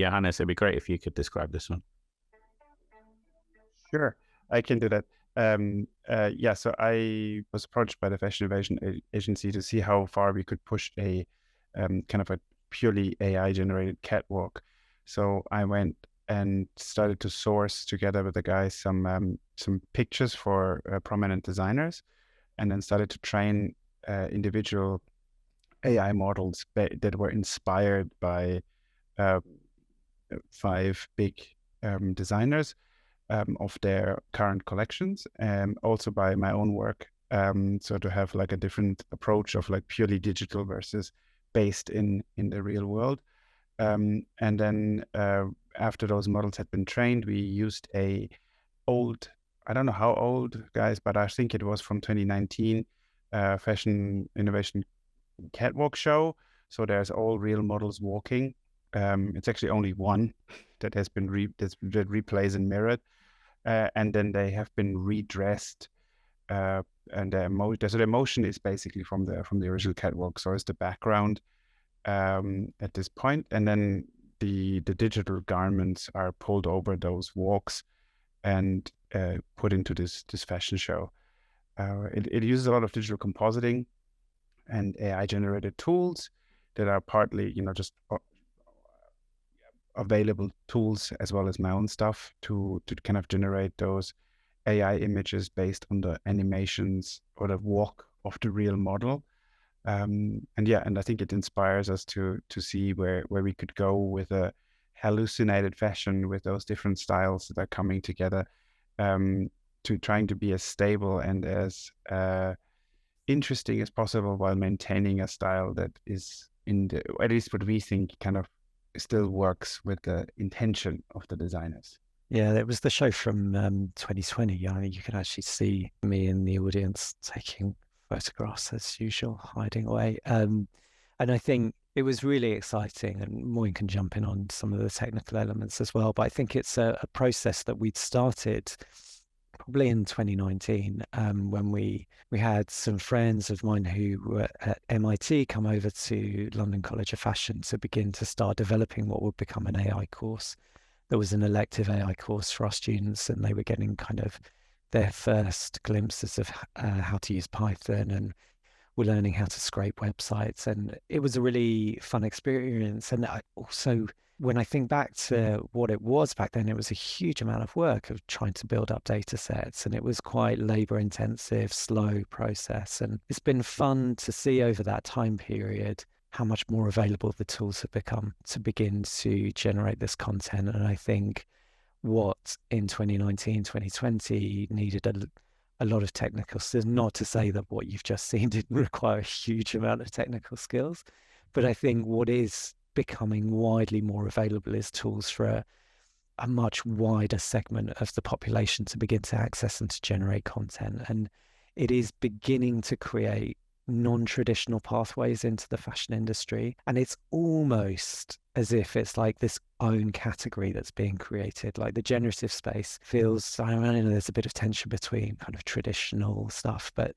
Johannes, it'd be great if you could describe this one. Sure, I can do that. So I was approached by the Fashion Innovation Agency to see how far we could push a kind of a purely AI generated catwalk. So I went and started to source together with the guys some pictures for prominent designers, and then started to train individual AI models that were inspired by 5 big designers of their current collections, and also by my own work. So to have like a different approach of like purely digital versus based in the real world. And then after those models had been trained, we used a old, I don't know how old, guys, but I think it was from 2019 Fashion Innovation Catwalk show. So there's all real models walking. It's actually only one that has been that replays and mirrored. And then they have been redressed, and the emotion is basically from the original catwalk. So it's the background at this point, and then the digital garments are pulled over those walks and put into this fashion show. It uses a lot of digital compositing and AI generated tools that are partly, just available tools, as well as my own stuff to kind of generate those AI images based on the animations or the walk of the real model. And I think it inspires us to see where we could go with a hallucinated fashion, with those different styles that are coming together, to trying to be as stable and as interesting as possible while maintaining a style that is at least what we think kind of still works with the intention of the designers. Yeah, it was the show from 2020. You can actually see me in the audience taking photographs as usual, hiding away. And I think it was really exciting, and Moin can jump in on some of the technical elements as well. But I think it's a process that we'd started probably in 2019, when we had some friends of mine who were at MIT come over to London College of Fashion to begin to start developing what would become an AI course. There was an elective AI course for our students, and they were getting kind of their first glimpses of how to use Python, and were learning how to scrape websites. And it was a really fun experience. And I also, when I think back to what it was back then, it was a huge amount of work of trying to build up data sets, and it was quite labor intensive, slow process. And it's been fun to see over that time period how much more available the tools have become to begin to generate this content. And I think what in 2019, 2020 needed a lot of technical skills, not to say that what you've just seen didn't require a huge amount of technical skills, but I think what is becoming widely more available is tools for a much wider segment of the population to begin to access and to generate content. And it is beginning to create non-traditional pathways into the fashion industry. And it's almost as if it's like this own category that's being created. Like the generative space feels, I don't know, there's a bit of tension between kind of traditional stuff, but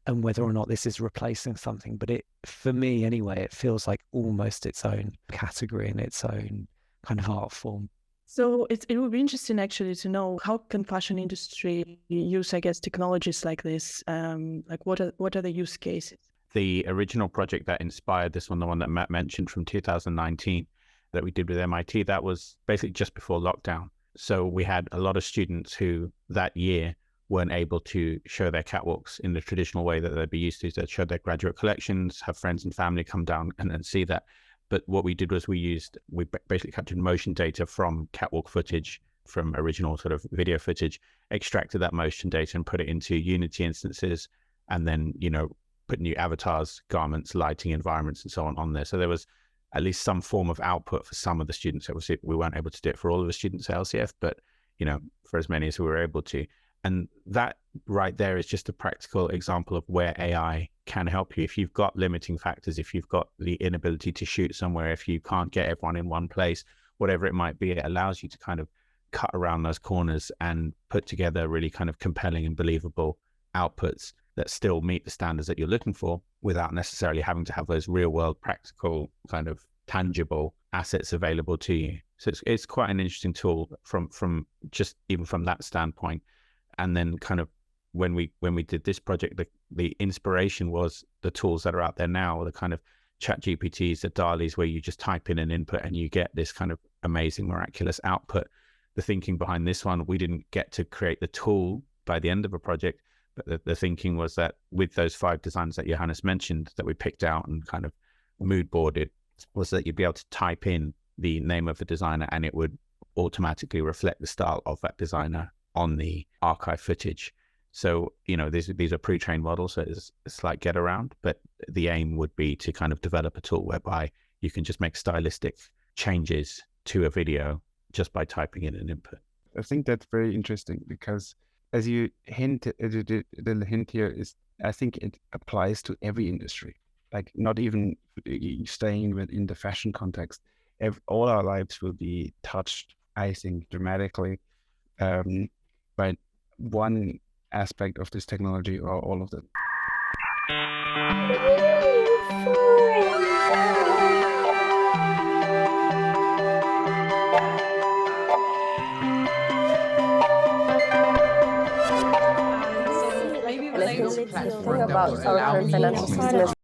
and whether or not this is replacing something. But for me anyway, it feels like almost its own category and its own kind of art form. So it would be interesting actually to know, how can fashion industry use, I guess, technologies like this? Like what are the use cases? The original project that inspired this one, the one that Matt mentioned from 2019 that we did with MIT, that was basically just before lockdown. So we had a lot of students who that year weren't able to show their catwalks in the traditional way that they'd be used to. They'd show their graduate collections, have friends and family come down and see that. But what we did was we basically captured motion data from catwalk footage, from original sort of video footage, extracted that motion data and put it into Unity instances, and then, put new avatars, garments, lighting, environments, and so on there. So there was at least some form of output for some of the students. Obviously, we weren't able to do it for all of the students at LCF, but, for as many as we were able to. And that right there is just a practical example of where AI can help you. If you've got limiting factors, if you've got the inability to shoot somewhere, if you can't get everyone in one place, whatever it might be, it allows you to kind of cut around those corners and put together really kind of compelling and believable outputs that still meet the standards that you're looking for, without necessarily having to have those real world, practical, kind of tangible assets available to you. So it's quite an interesting tool from just even from that standpoint. And then kind of when we did this project, the inspiration was the tools that are out there now, the kind of chat GPTs, the DALL-Es, where you just type in an input and you get this kind of amazing, miraculous output. The thinking behind this one, we didn't get to create the tool by the end of a project, but the thinking was that with those 5 designs that Johannes mentioned that we picked out and kind of mood boarded, was that you'd be able to type in the name of a designer and it would automatically reflect the style of that designer on the archive footage. So, you know, these are pre-trained models, so it's a slight get around, but the aim would be to kind of develop a tool whereby you can just make stylistic changes to a video just by typing in an input. I think that's very interesting because as you hint, the hint here is, I think it applies to every industry, like not even staying within the fashion context. All our lives will be touched, I think, dramatically by one aspect of this technology or all of them. About our current financial system